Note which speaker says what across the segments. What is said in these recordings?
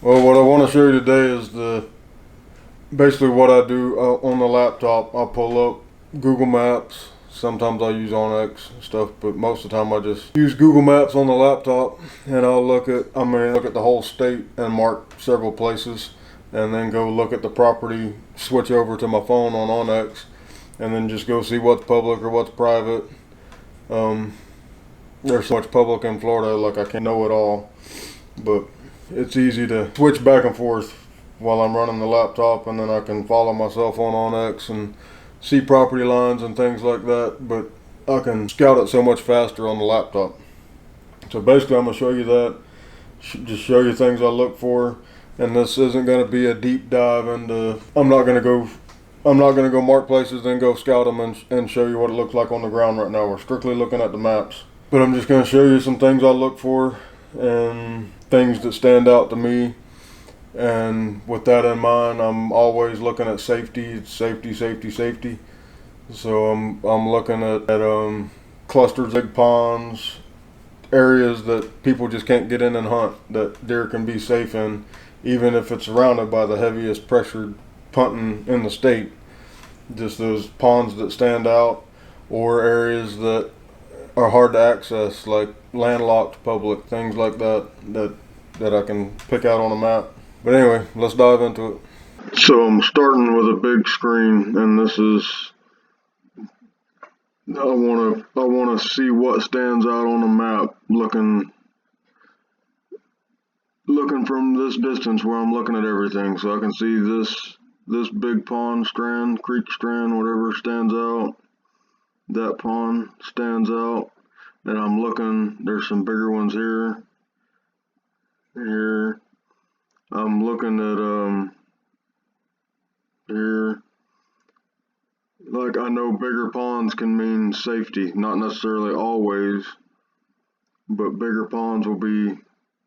Speaker 1: Well, what I want to show you today is basically what I do on the laptop. I pull up Google Maps. Sometimes I use OnX and stuff, but most of the time I just use Google Maps on the laptop, and I'll look at the whole state and mark several places, and then go look at the property, switch over to my phone on OnX, and then just go see what's public or what's private. Um, there's so much public in Florida, like I can't know it all, but it's easy to switch back and forth while I'm running the laptop, and then I can follow myself on X and see property lines and things like that. But I can scout it so much faster on the laptop. So basically, I'm gonna show you that. Just show you things I look for, and this isn't gonna be a deep dive into. I'm not gonna go. I'm not gonna go mark places, then go scout them and show you what it looks like on the ground right now. We're strictly looking at the maps. But I'm just gonna show you some things I look for and things that stand out to me. And with that in mind, I'm always looking at safety, safety, safety, safety. So I'm looking at clusters, big ponds, areas that people just can't get in and hunt, that deer can be safe in, even if it's surrounded by the heaviest pressured punting in the state. Just those ponds that stand out, or areas that are hard to access, like landlocked public, things like that I can pick out on a map. But anyway, let's dive into it. So I'm starting with a big screen, and this is I wanna see what stands out on the map, looking from this distance where I'm looking at everything, so I can see this big pond strand, creek strand, whatever stands out. That pond stands out, and I'm looking. There's some bigger ones here. Here, I'm looking at here. Like, I know bigger ponds can mean safety, not necessarily always, but bigger ponds will be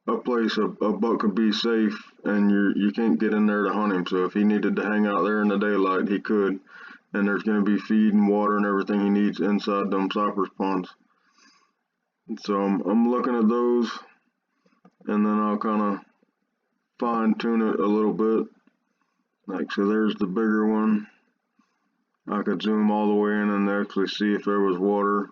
Speaker 1: a place a buck could be safe, and you can't get in there to hunt him. So if he needed to hang out there in the daylight, he could, and there's going to be feed and water and everything he needs inside them cypress ponds. So I'm looking at those, and then I'll kind of fine tune it a little bit. Like, so there's the bigger one. I could zoom all the way in and actually see if there was water,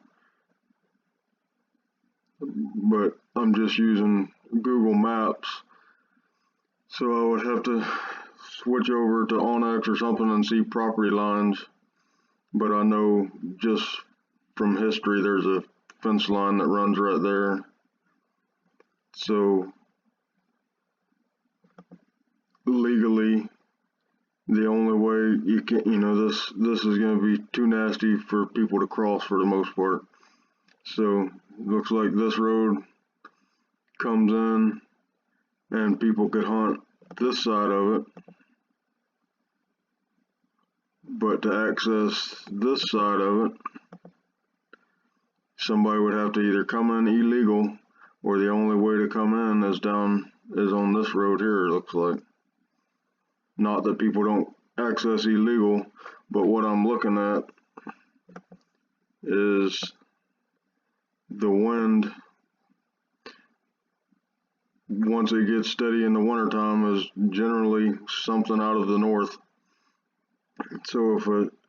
Speaker 1: but I'm just using Google Maps, so I would have to switch over to OnX or something and see property lines. But I know just from history there's a fence line that runs right there, so legally the only way you can, this is going to be too nasty for people to cross for the most part. So looks like this road comes in and people could hunt this side of it, but to access this side of it, somebody would have to either come in illegal, or the only way to come in is on this road here, it looks like. Not that people don't access illegal, but what I'm looking at is the wind, once it gets steady in the wintertime, is generally something out of the north. So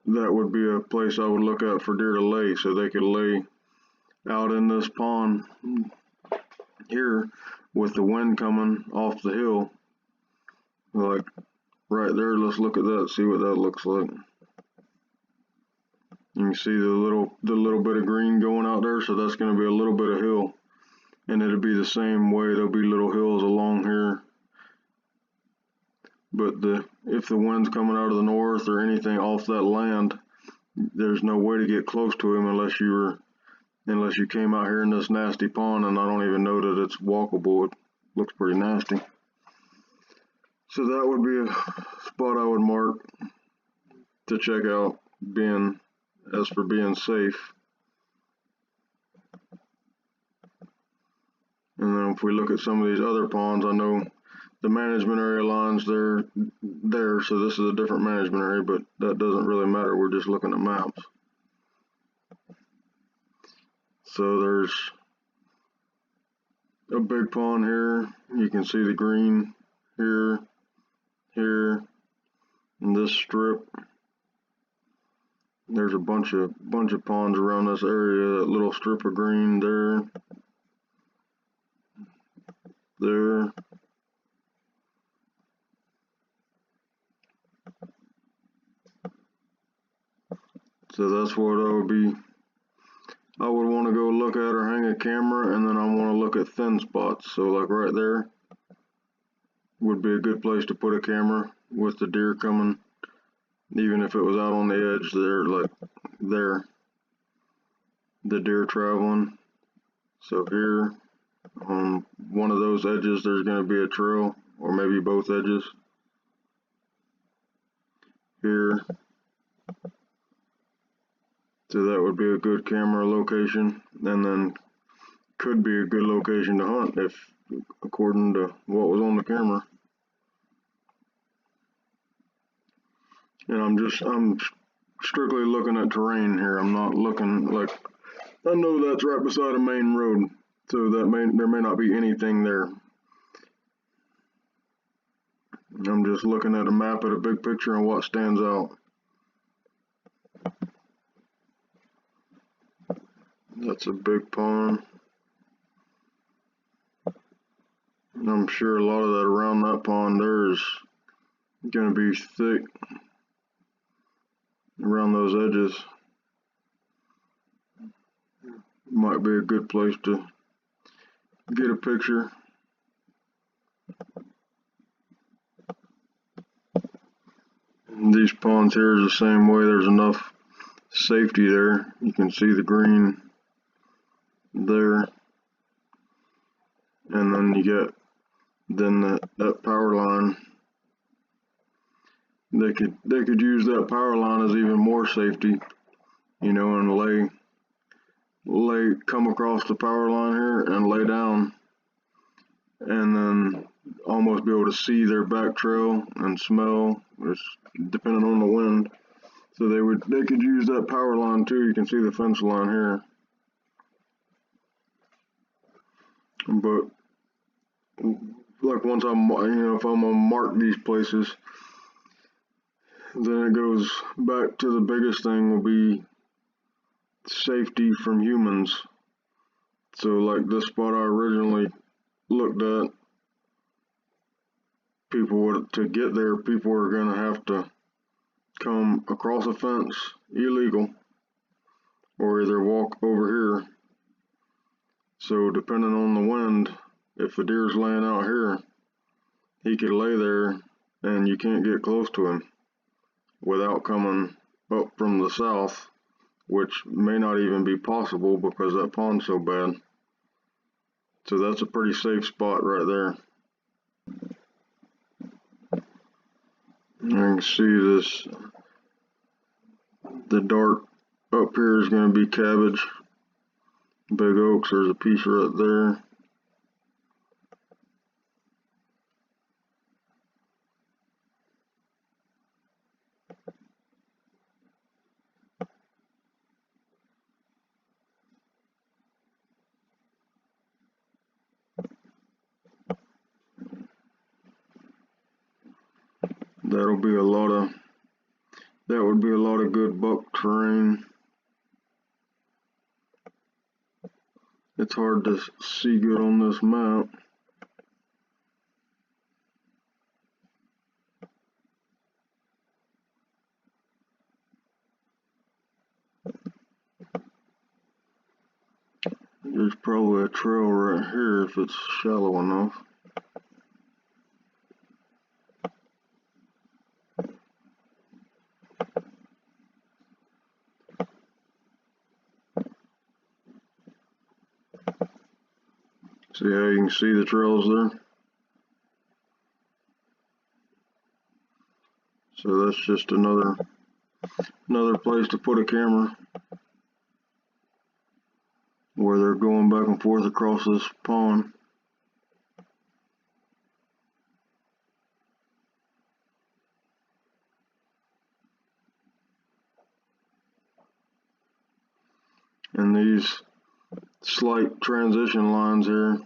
Speaker 1: that would be a place I would look at for deer to lay, so they could lay out in this pond here with the wind coming off the hill. Like right there, let's look at that, see what that looks like. You can see the little bit of green going out there, so that's going to be a little bit of hill, and it'll be the same way. There'll be little hills along here, but if the wind's coming out of the north or anything off that land, there's no way to get close to him unless you came out here in this nasty pond, and I don't even know that it's walkable. It looks pretty nasty. So that would be a spot I would mark to check out, as for being safe. And then if we look at some of these other ponds, I know the management area lines there, so this is a different management area, but that doesn't really matter. We're just looking at maps. So there's a big pond here. You can see the green here, here, and this strip. There's a bunch of ponds around this area. That little strip of green there, there. So that's what I would want to go look at or hang a camera, and then I want to look at thin spots. So like right there would be a good place to put a camera with the deer coming, even if it was out on the edge there, like there, the deer traveling. So here on one of those edges there's going to be a trail, or maybe both edges. Here, so that would be a good camera location, and then could be a good location to hunt if according to what was on the camera. And I'm strictly looking at terrain here. I'm not looking, like, I know that's right beside a main road, so there may not be anything there. I'm just looking at a map at a big picture and what stands out. That's a big pond. And I'm sure a lot of that around that pond there is going to be thick around those edges. Might be a good place to get a picture. And these ponds here is the same way. There's enough safety there. You can see the green there, and then you get that power line. They could use that power line as even more safety, you know, and come across the power line here and lay down, and then almost be able to see their back trail and smell, depending on the wind. So they could use that power line too. You can see the fence line here. But like once if I'm gonna mark these places, then it goes back to the biggest thing will be safety from humans. So like this spot I originally looked at, to get there, people are gonna have to come across a fence illegal, or either walk over here. So depending on the wind, if the deer's laying out here, he could lay there and you can't get close to him without coming up from the south, which may not even be possible because that pond's so bad. So that's a pretty safe spot right there. You can see this, the dark up here is going to be cabbage. Big oaks, there's a piece right there. That would be a lot of good buck terrain. It's hard to see good on this map. There's probably a trail right here if it's shallow enough. See how you can see the trails there? So that's just another place to put a camera where they're going back and forth across this pond. And these slight transition lines here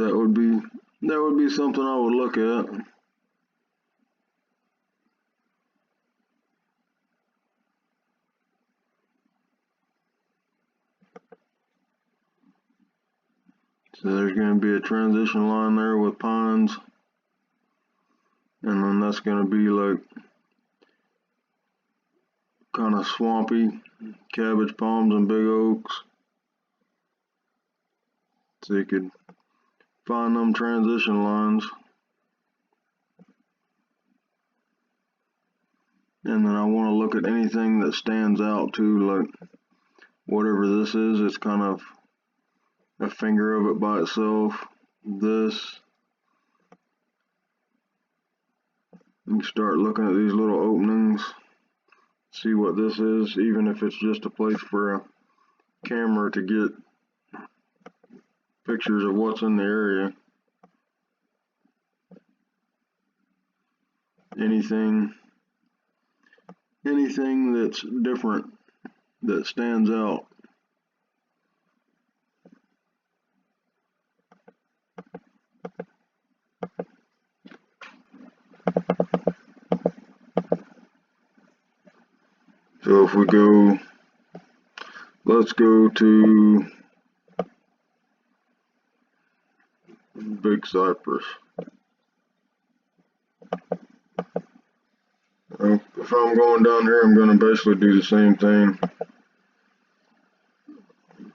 Speaker 1: that would be something I would look at. So there's going to be a transition line there with pines, and then that's going to be like kind of swampy, cabbage palms and big oaks. So you could find them transition lines. And then I want to look at anything that stands out too, like whatever this is, it's kind of a finger of it by itself. This, you start looking at these little openings, see what this is, even if it's just a place for a camera to get pictures of what's in the area. Anything that's different, that stands out. So if we go, let's go to Big Cypress. If I'm going down here, I'm going to basically do the same thing.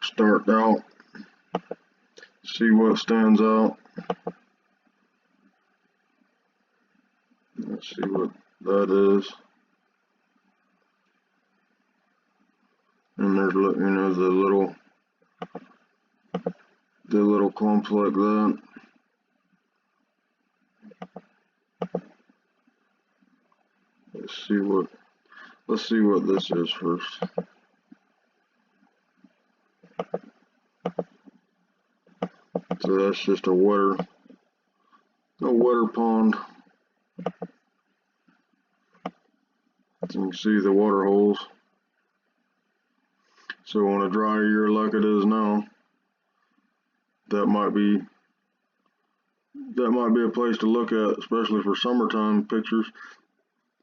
Speaker 1: Start out, see what stands out. Let's see what that is. And there's, you know, the little clumps like that. Let's see what this is first. So that's just a water pond. So you can see the water holes. So on a dry year like it is now, that might be a place to look at, especially for summertime pictures.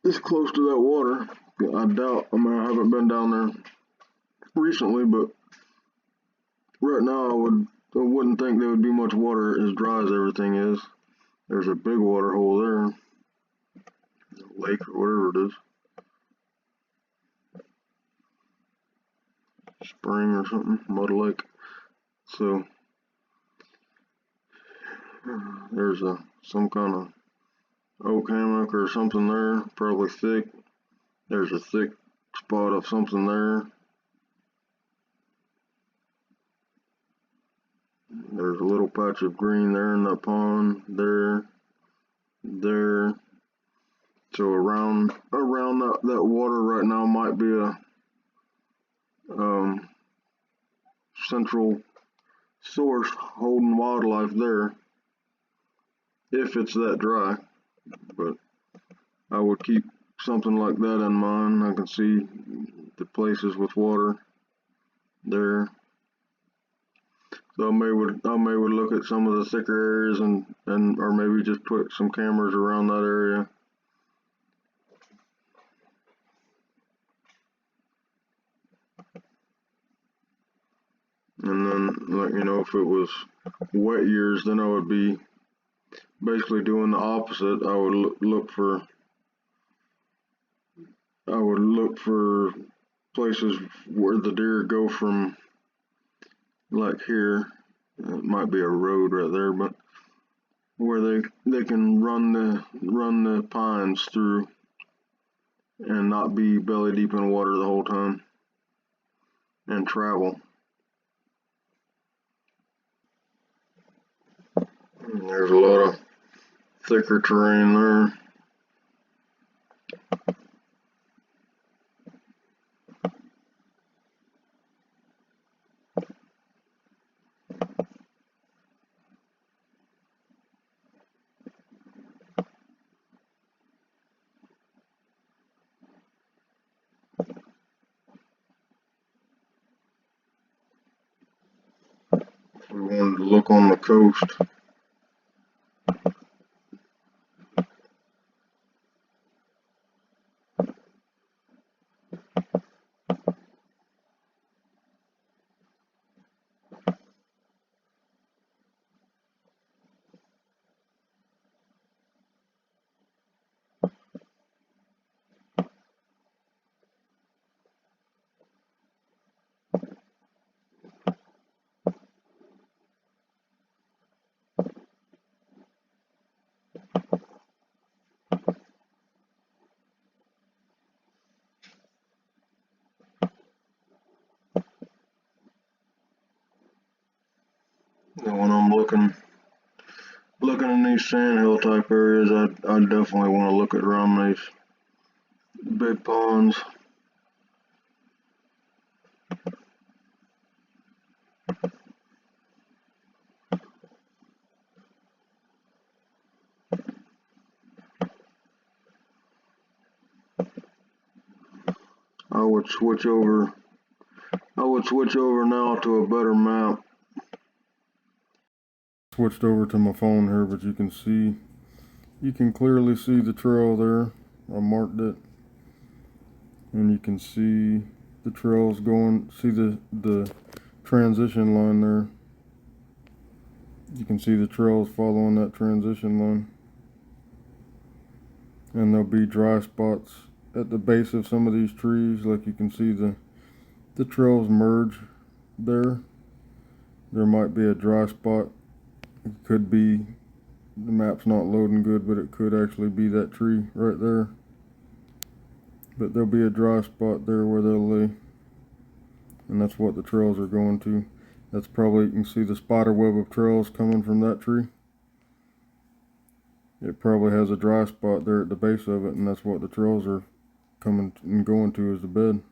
Speaker 1: It's close to that water. I doubt, I mean, I haven't been down there recently, but right now I wouldn't think there would be much water as dry as everything is. There's a big water hole there, lake or whatever it is, spring or something, mud lake. So there's some kind of oak hammock or something there, probably thick. There's a thick spot of something there. There's a little patch of green there in that pond, there. So around that water right now might be a central source holding wildlife there, if it's that dry. But I would keep something like that in mind. I can see the places with water there. So I may would look at some of the thicker areas and or maybe just put some cameras around that area. And then, like, you know, if it was wet years, then I would be basically doing the opposite. I would look for places where the deer go from, like here. It might be a road right there, but where they can run the pines through and not be belly deep in water the whole time and travel. And there's a lot of thicker terrain there. We wanted to look on the coast. And when I'm looking in these sandhill type areas, I definitely want to look at around these big ponds. I would switch over now to a better map. Switched over to my phone here, but you can clearly see the trail there. I marked it, and you can see the trails going. See the transition line there. You can see the trails following that transition line, and there'll be dry spots at the base of some of these trees. Like you can see the trails merge there. There might be a dry spot. It could be, the map's not loading good, but it could actually be that tree right there. But there'll be a dry spot there where they'll lay, and that's what the trails are going to. That's probably, you can see the spider web of trails coming from that tree. It probably has a dry spot there at the base of it, and that's what the trails are coming and going to, is the bed.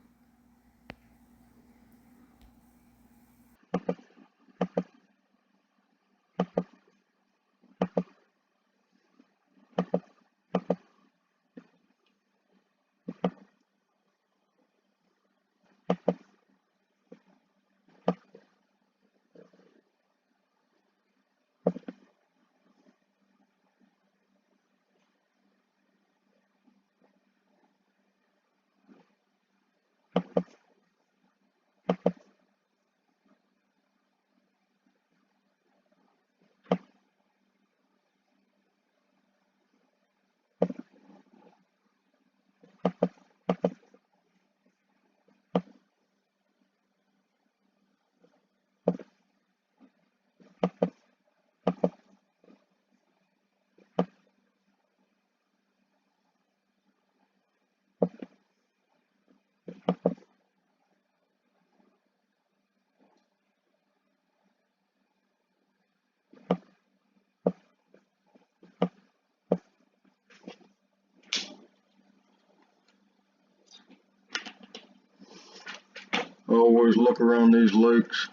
Speaker 1: Always look around these lakes.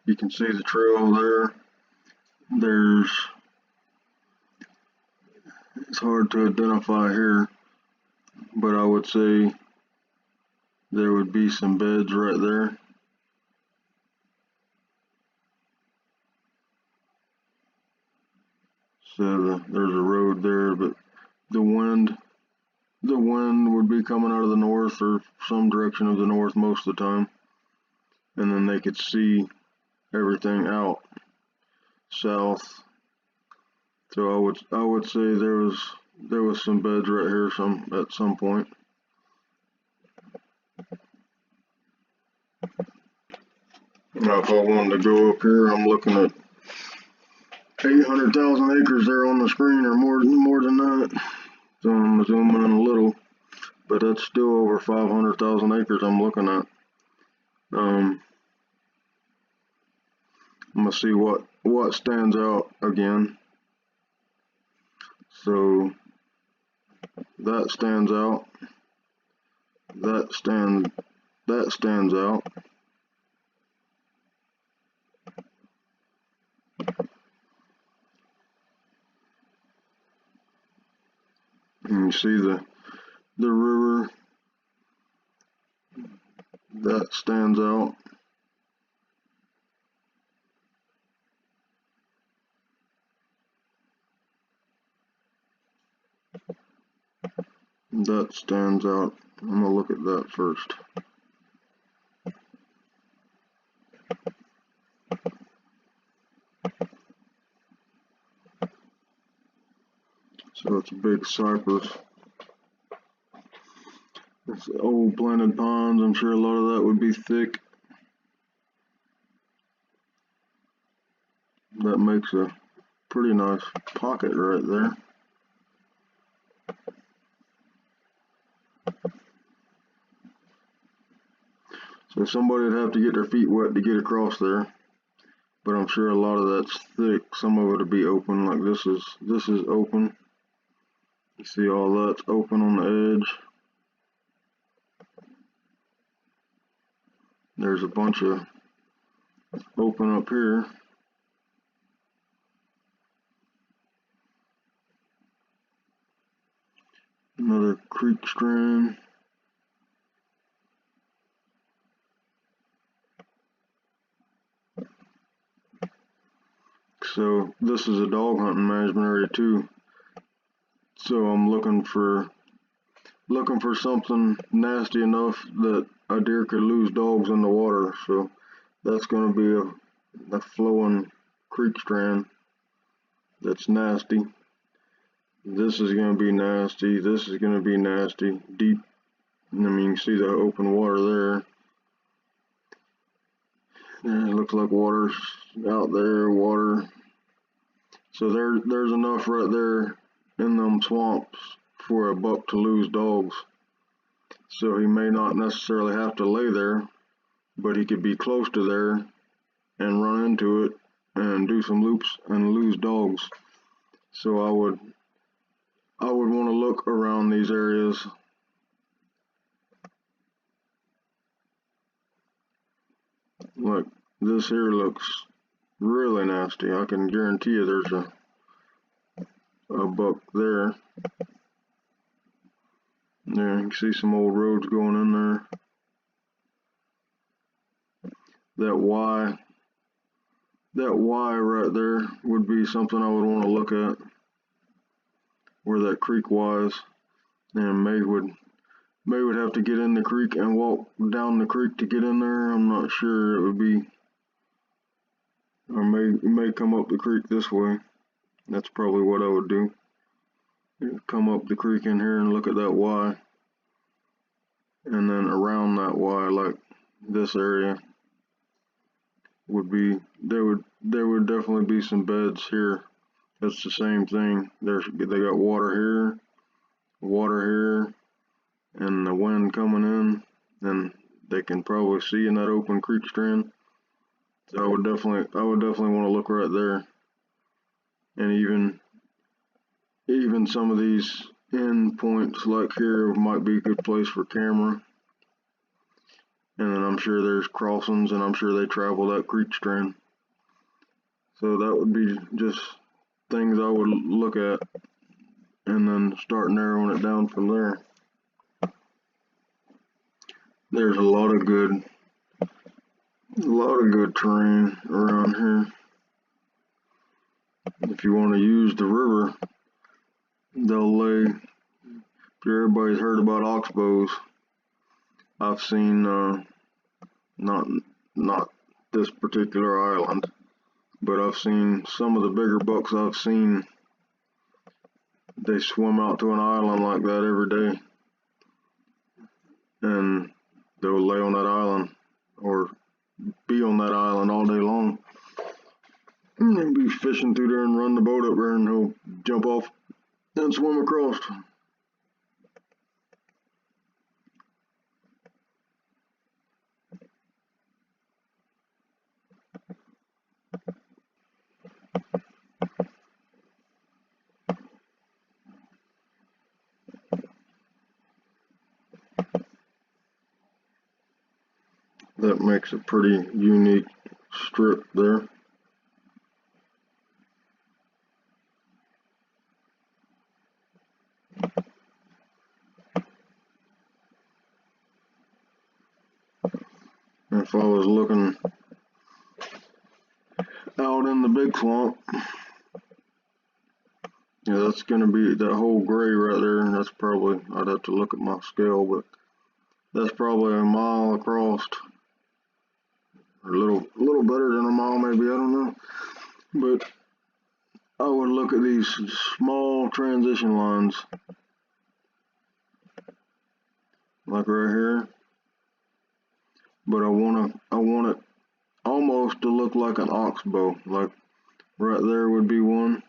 Speaker 1: You can see the trail there. It's hard to identify here, but I would say there would be some beds right there. So there's a road there, but the wind would be coming out of the north or some direction of the north most of the time, and then they could see everything out south. So I would say there was some beds right here at some point. Now if I wanted to go up here, I'm looking at 800,000 acres there on the screen, or more than that. So I'm zooming in a little, but that's still over 500,000 acres I'm looking at. I'm gonna see what stands out again. So that stands out. That stands out. And you see the river. That stands out. That stands out. I'm gonna look at that first. So it's a big cypress. It's old planted ponds. I'm sure a lot of that would be thick. That makes a Pretty nice pocket right there. So somebody would have to get their feet wet to get across there. But I'm sure a lot of that's thick. Some of it will be open, like this is open. You see all that's open on the edge. There's a bunch of open up here. Another creek strand. So this is a dog hunting management area too. So I'm looking for something nasty enough that a deer could lose dogs in the water. So that's going to be a flowing creek strand that's nasty. This is going to be nasty. This is going to be nasty. Deep. I mean, you can see the open water there. And it looks like water's out there, water. So there's enough right there in them swamps for a buck to lose dogs. So he may not necessarily have to lay there, but he could be close to there and run into it and do some loops and lose dogs. So I would want to look around these areas. Like this here looks really nasty. I can guarantee you there's a buck there. There, you can see some old roads going in there. That Y right there would be something I would want to look at, where that creek was. And May would have to get in the creek and walk down the creek to get in there. I'm not sure. It would be, or may come up the creek this way. That's probably what I would do. Come up the creek in here and look at that Y, and then around that Y, like this area, would be there would definitely be some beds here. That's the same thing. They got water here, and the wind coming in, and they can probably see in that open creek strand. So I would definitely want to look right there. And even some of these end points like here might be a good place for camera. And then I'm sure there's crossings, and I'm sure they travel that creek strand. So that would be just things I would look at, and then start narrowing it down from there. There's a lot of good terrain around here. If you want to use the river, they'll lay. If everybody's heard about oxbows, I've seen not this particular island, but I've seen some of the bigger bucks I've seen. They swim out to an island like that every day, and they'll lay on that island or be on that island all day long. And they'll be fishing through there and run the boat up there, and he'll jump off and swim across. That makes a pretty unique strip there. If I was looking out in the big swamp, yeah, that's going to be that whole gray right there. And that's probably, I'd have to look at my scale, but that's probably a mile across, or a little better than a mile, maybe. I don't know. But I would look at these small transition lines, like right here. But I want it almost to look like an oxbow, like Right there would be one.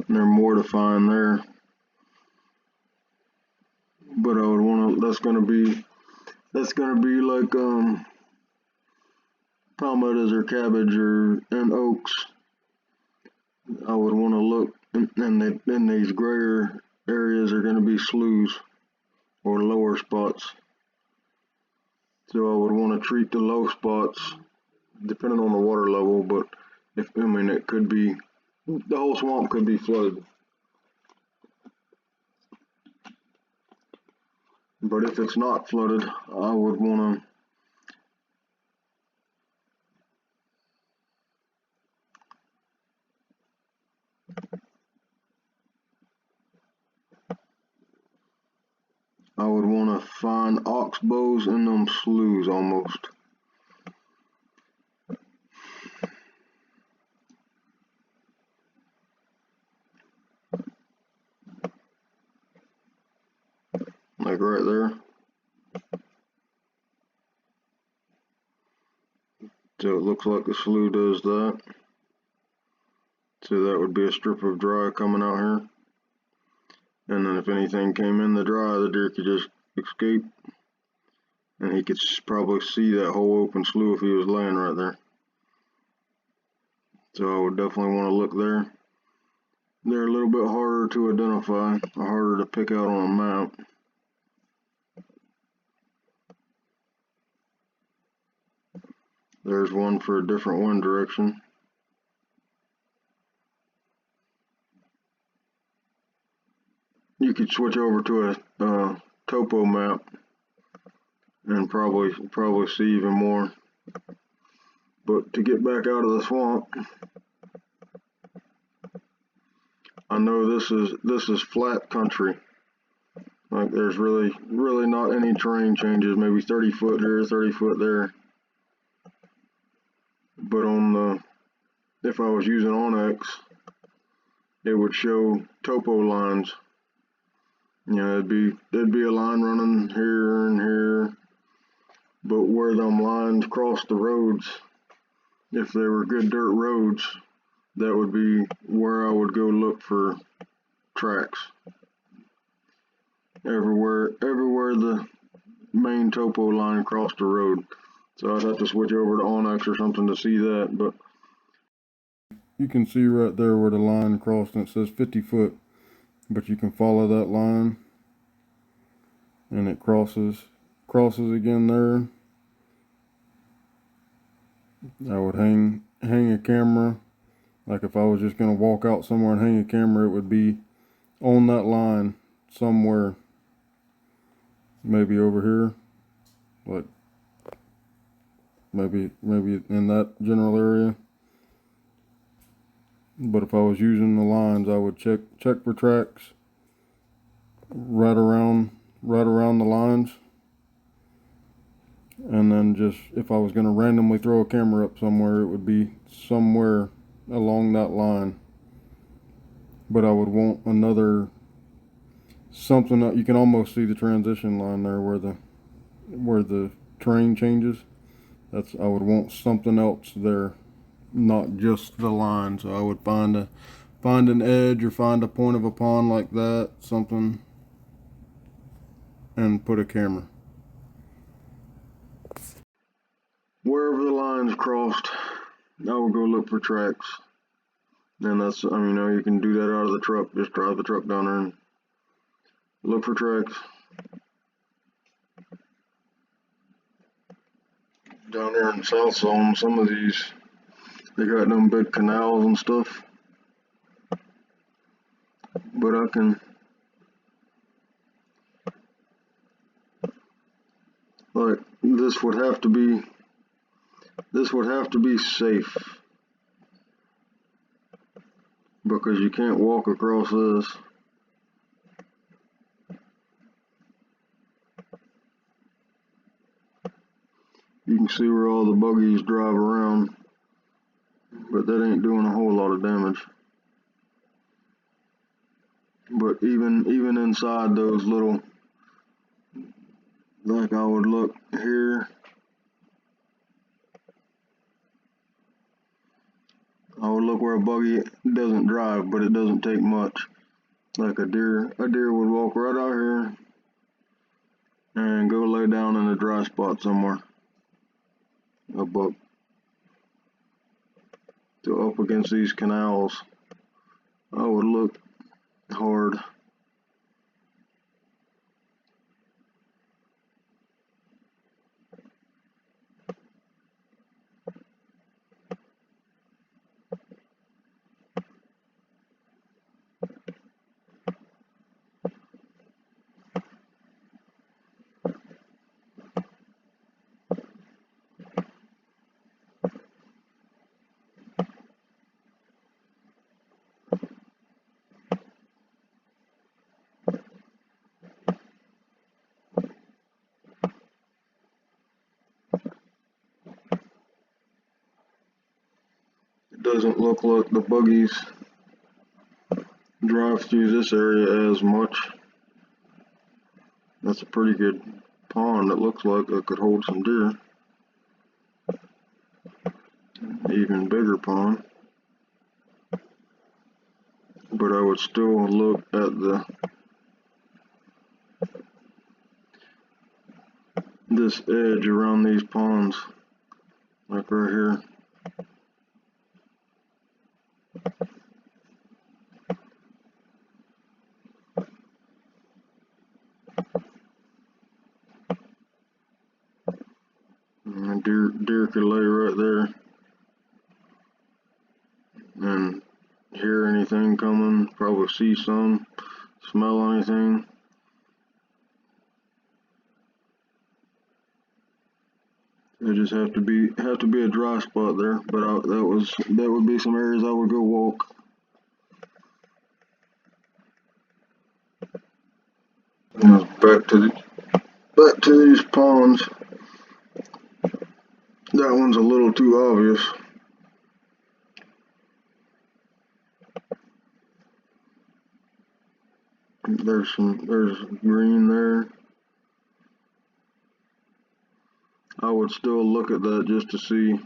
Speaker 1: And there are more to find there. But I would want to, that's gonna be like palmettos or cabbage and oaks. I would want to look, and these grayer areas are going to be sloughs or lower spots. So I would want to treat the low spots depending on the water level, but it could be, the whole swamp could be flooded. But if it's not flooded, I would want to find oxbows in them sloughs almost. Like right there. So it looks like the slough does that. So that would be a strip of dry coming out here. And then if anything came in the dry, the deer could just escape. And he could probably see that whole open slough if he was laying right there. So I would definitely want to look there. They're a little bit harder to identify, harder to pick out on a map. There's one for a different wind direction. You could switch over to a topo map and probably see even more. But to get back out of the swamp, I know this is flat country. Like there's really not any terrain changes. Maybe 30 foot here, 30 foot there. But if I was using Onyx, it would show topo lines. You know, there'd be a line running here and here, but where them lines cross the roads, if they were good dirt roads, that would be where I would go look for tracks. Everywhere the main topo line crossed the road. So I'd have to switch over to Onyx or something to see that, but you can see right there where the line crossed and it says 50 foot, but you can follow that line and it crosses again there. I would hang a camera. Like if I was just going to walk out somewhere and hang a camera, it would be on that line somewhere. Maybe over here. Like maybe in that general area. But if I was using the lines, I would check for tracks right around the lines. And then just, if I was going to randomly throw a camera up somewhere, it would be somewhere along that line. But I would want something that you can almost see the transition line there where the terrain changes. I would want something else there, not just the line. So I would find an edge or find a point of a pond like that, something, and put a camera. Wherever the lines crossed, I would go look for tracks. And that's, you can do that out of the truck. Just drive the truck down there and look for tracks. Down there in South Zone, some of these, they got them big canals and stuff. But like, this would have to be safe. Because you can't walk across this. can see where all the buggies drive around, but that ain't doing a whole lot of damage. But even inside those little, like I would look here, I would look where a buggy doesn't drive, but it doesn't take much. Like a deer would walk right out here and go lay down in a dry spot somewhere. A buck. So up against these canals, I would look hard. It doesn't look like the buggies drive through this area as much. That's a pretty good pond. It looks like it could hold some deer. Even bigger pond. But I would still look at this edge around these ponds, like right here. And deer could lay right there and hear anything coming, probably see some, smell anything. It just have to be a dry spot there, but that would be some areas I would go walk. And back to these ponds. That one's a little too obvious. There's green there. I would still look at that just to see.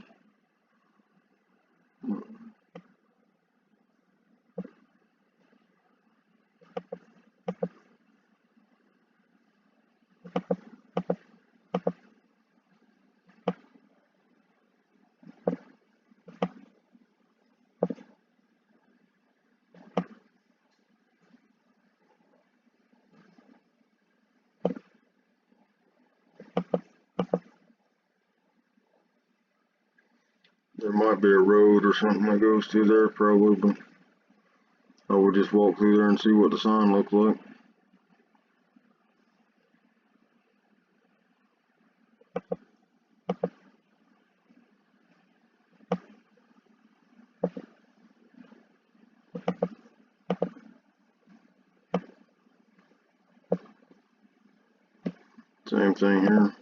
Speaker 1: There might be a road or something that goes through there probably, but I would just walk through there and see what the sign looked like. Same thing here.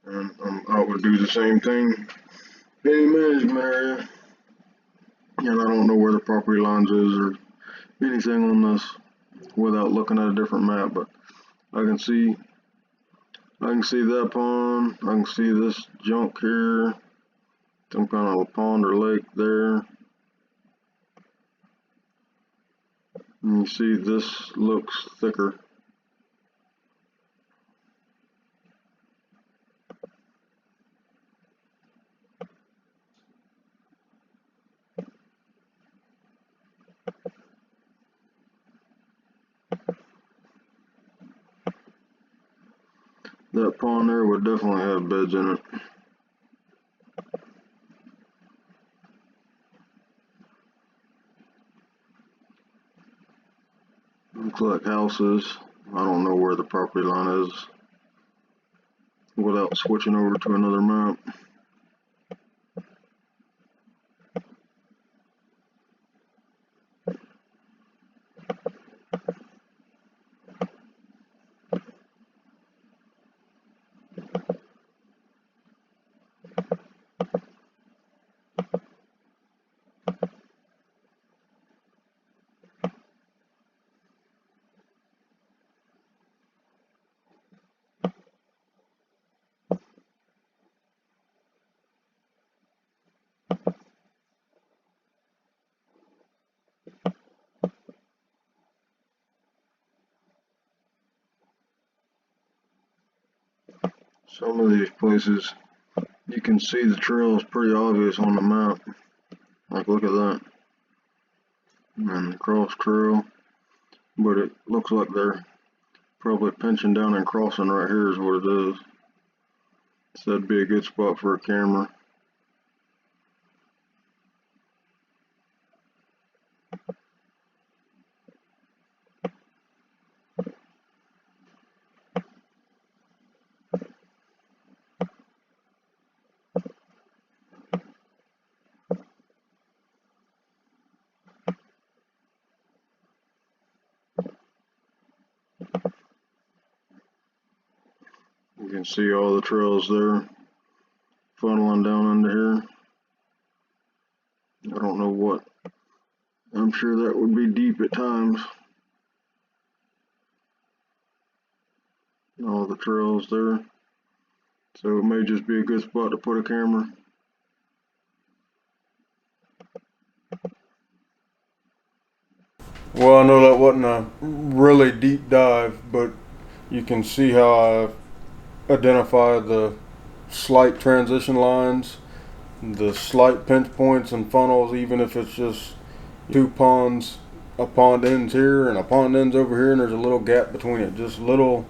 Speaker 1: And I would do the same thing. Any management area. And I don't know where the property lines is or anything on this without looking at a different map, but I can see that pond, I can see this junk here, some kind of a pond or lake there. And you see this looks thicker. That pond there would definitely have beds in it. Looks like houses I don't know where the property line is without switching over to another map. Some of these places, you can see the trails pretty obvious on the map. Like, look at that. And the cross trail. But it looks like they're probably pinching down and crossing right here is what it is. So that'd be a good spot for a camera. You can see all the trails there funneling down into here. I don't know what. I'm sure that would be deep at times. All the trails there. So it may just be a good spot to put a camera. Well, I know that wasn't a really deep dive, but you can see how I identify the slight transition lines, the slight pinch points and funnels, even if it's just two ponds, a pond ends here and a pond ends over here, and there's a little gap between it. Just little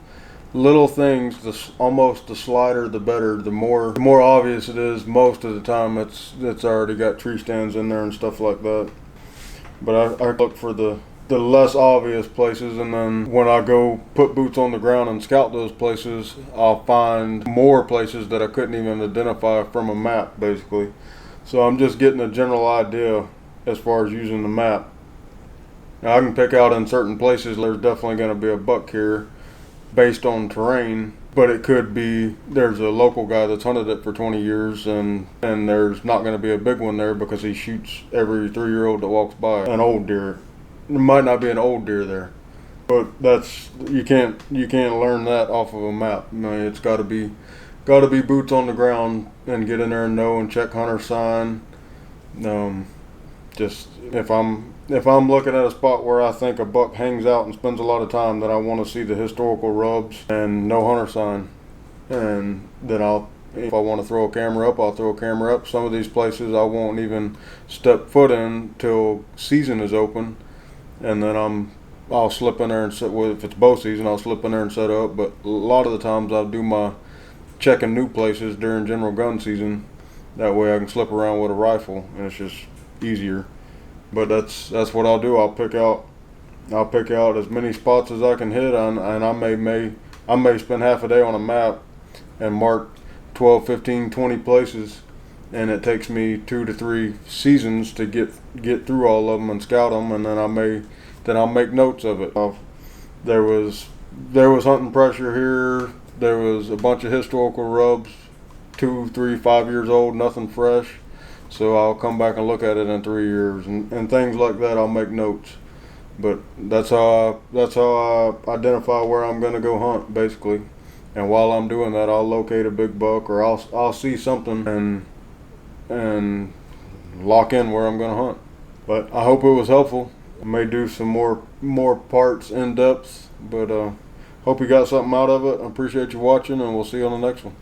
Speaker 1: things. Almost the slighter, the better. The more obvious it is. Most of the time, it's already got tree stands in there and stuff like that. But I look for the less obvious places, and then when I go put boots on the ground and scout those places, I'll find more places that I couldn't even identify from a map, basically. So I'm just getting a general idea as far as using the map. Now I can pick out in certain places there's definitely going to be a buck here based on terrain, but it could be there's a local guy that's hunted it for 20 years and there's not going to be a big one there because he shoots every 3-year-old that walks by. An old deer. There might not be an old deer there, but you can't learn that off of a map. I mean, it's got to be boots on the ground and get in there and know and check hunter sign. Just if I'm looking at a spot where I think a buck hangs out and spends a lot of time, then I want to see the historical rubs and no hunter sign, and then if I want to throw a camera up, I'll throw a camera up. Some of these places I won't even step foot in till season is open. And then I'll slip in there and set. Well, if it's bow season, I'll slip in there and set up. But a lot of the times I'll do my checking new places during general gun season. That way I can slip around with a rifle, and it's just easier. But that's what I'll do. I'll pick out as many spots as I can hit on, and I may spend half a day on a map and mark 12, 15, 20 places, and it takes me 2 to 3 seasons to get through all of them and scout them, and then I'll make notes of it. There was hunting pressure here. There was a bunch of historical rubs, 2, 3, 5 years old, nothing fresh. So I'll come back and look at it in 3 years and things like that. I'll make notes. But that's how I identify where I'm going to go hunt, basically. And while I'm doing that, I'll locate a big buck, or I'll see something and lock in where I'm going to hunt. But I hope it was helpful. I may do some more parts in depth, but hope you got something out of it. I appreciate you watching, and we'll see you on the next one.